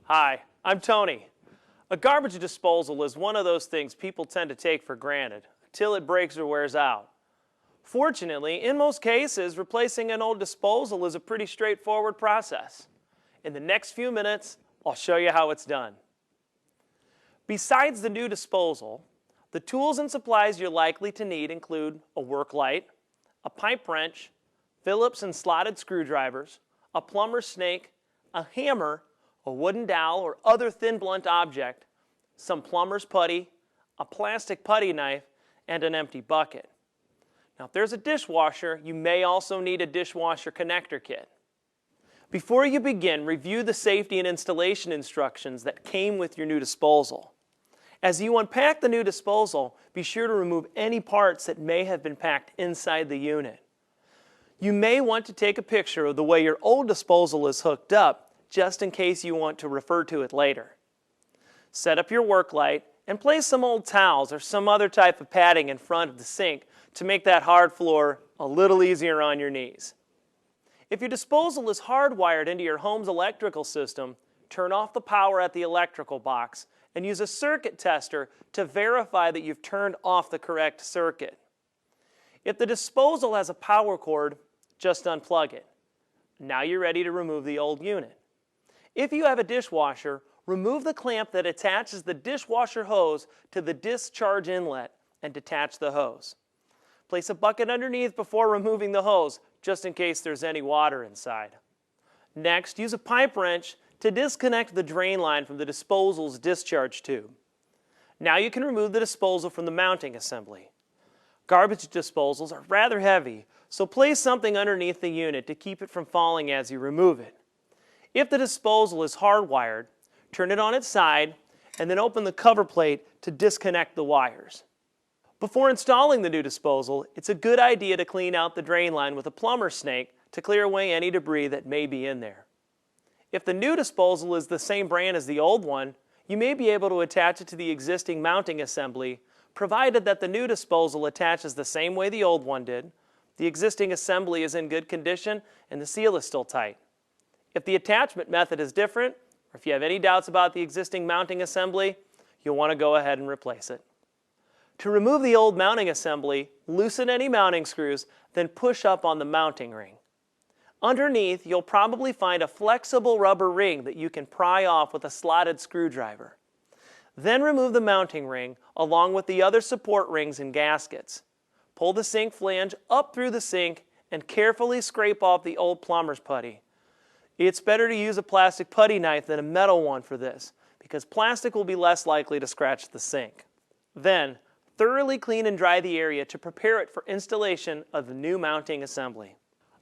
Hi, I'm Tony. A garbage disposal is one of those things people tend to take for granted until it breaks or wears out. Fortunately, in most cases, replacing an old disposal is a pretty straightforward process. In the next few minutes, I'll show you how it's done. Besides the new disposal, the tools and supplies you're likely to need include a work light, a pipe wrench, Phillips and slotted screwdrivers, a plumber's snake, a hammer, a wooden dowel or other thin blunt object, some plumber's putty, a plastic putty knife, and an empty bucket. Now, if there's a dishwasher, you may also need a dishwasher connector kit. Before you begin, review the safety and installation instructions that came with your new disposal. As you unpack the new disposal, be sure to remove any parts that may have been packed inside the unit. You may want to take a picture of the way your old disposal is hooked up, just in case you want to refer to it later. Set up your work light and place some old towels or some other type of padding in front of the sink to make that hard floor a little easier on your knees. If your disposal is hardwired into your home's electrical system, turn off the power at the electrical box and use a circuit tester to verify that you've turned off the correct circuit. If the disposal has a power cord, just unplug it. Now you're ready to remove the old unit. If you have a dishwasher, remove the clamp that attaches the dishwasher hose to the discharge inlet and detach the hose. Place a bucket underneath before removing the hose, just in case there's any water inside. Next, use a pipe wrench to disconnect the drain line from the disposal's discharge tube. Now you can remove the disposal from the mounting assembly. Garbage disposals are rather heavy, so place something underneath the unit to keep it from falling as you remove it. If the disposal is hardwired, turn it on its side and then open the cover plate to disconnect the wires. Before installing the new disposal, it's a good idea to clean out the drain line with a plumber's snake to clear away any debris that may be in there. If the new disposal is the same brand as the old one, you may be able to attach it to the existing mounting assembly, provided that the new disposal attaches the same way the old one did, the existing assembly is in good condition, and the seal is still tight. If the attachment method is different, or if you have any doubts about the existing mounting assembly, you'll want to go ahead and replace it. To remove the old mounting assembly, loosen any mounting screws, then push up on the mounting ring. Underneath, you'll probably find a flexible rubber ring that you can pry off with a slotted screwdriver. Then remove the mounting ring along with the other support rings and gaskets. Pull the sink flange up through the sink and carefully scrape off the old plumber's putty. It's better to use a plastic putty knife than a metal one for this, because plastic will be less likely to scratch the sink. Then, thoroughly clean and dry the area to prepare it for installation of the new mounting assembly.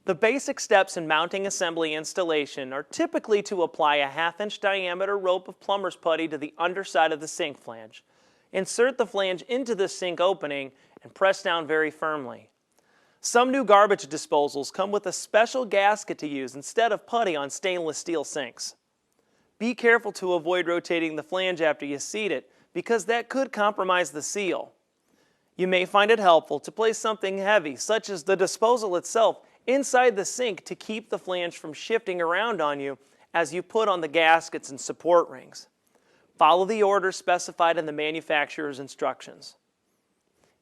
The basic steps in mounting assembly installation are typically to apply a 1/2-inch diameter rope of plumber's putty to the underside of the sink flange. Insert the flange into the sink opening and press down very firmly. Some new garbage disposals come with a special gasket to use instead of putty on stainless steel sinks. Be careful to avoid rotating the flange after you seat it, because that could compromise the seal. You may find it helpful to place something heavy, such as the disposal itself, inside the sink to keep the flange from shifting around on you as you put on the gaskets and support rings. Follow the order specified in the manufacturer's instructions.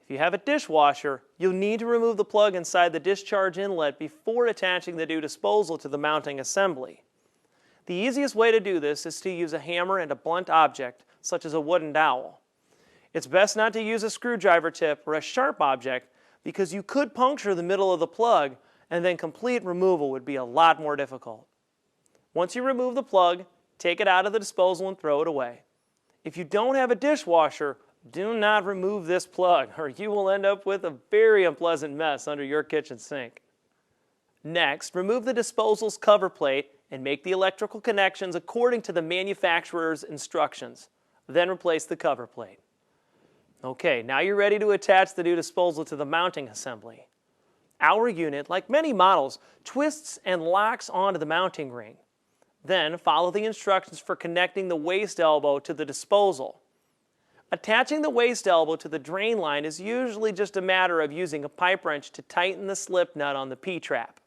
If you have a dishwasher, you'll need to remove the plug inside the discharge inlet before attaching the new disposal to the mounting assembly. The easiest way to do this is to use a hammer and a blunt object, such as a wooden dowel. It's best not to use a screwdriver tip or a sharp object, because you could puncture the middle of the plug, and then complete removal would be a lot more difficult. Once you remove the plug, take it out of the disposal and throw it away. If you don't have a dishwasher, do not remove this plug, or you will end up with a very unpleasant mess under your kitchen sink. Next, remove the disposal's cover plate and make the electrical connections according to the manufacturer's instructions. Then replace the cover plate. Okay, now you're ready to attach the new disposal to the mounting assembly. Our unit, like many models, twists and locks onto the mounting ring. Then follow the instructions for connecting the waste elbow to the disposal. Attaching the waste elbow to the drain line is usually just a matter of using a pipe wrench to tighten the slip nut on the P-trap.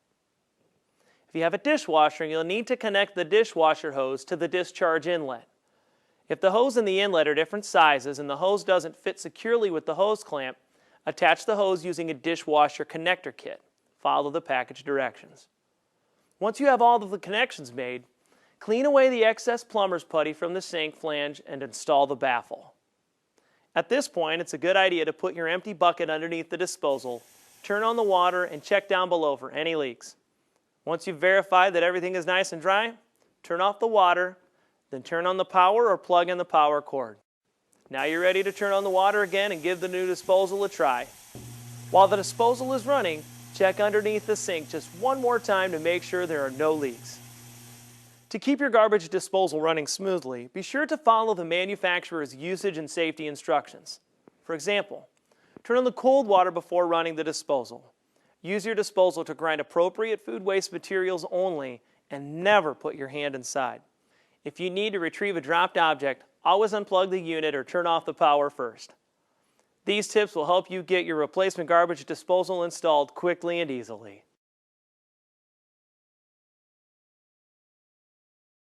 If you have a dishwasher, you'll need to connect the dishwasher hose to the discharge inlet. If the hose and the inlet are different sizes and the hose doesn't fit securely with the hose clamp, attach the hose using a dishwasher connector kit. Follow the package directions. Once you have all of the connections made, clean away the excess plumber's putty from the sink flange and install the baffle. At this point, it's a good idea to put your empty bucket underneath the disposal, turn on the water, and check down below for any leaks. Once you've verified that everything is nice and dry, turn off the water, then turn on the power or plug in the power cord. Now you're ready to turn on the water again and give the new disposal a try. While the disposal is running, check underneath the sink just one more time to make sure there are no leaks. To keep your garbage disposal running smoothly, be sure to follow the manufacturer's usage and safety instructions. For example, turn on the cold water before running the disposal. Use your disposal to grind appropriate food waste materials only and never put your hand inside. If you need to retrieve a dropped object, always unplug the unit or turn off the power first. These tips will help you get your replacement garbage disposal installed quickly and easily.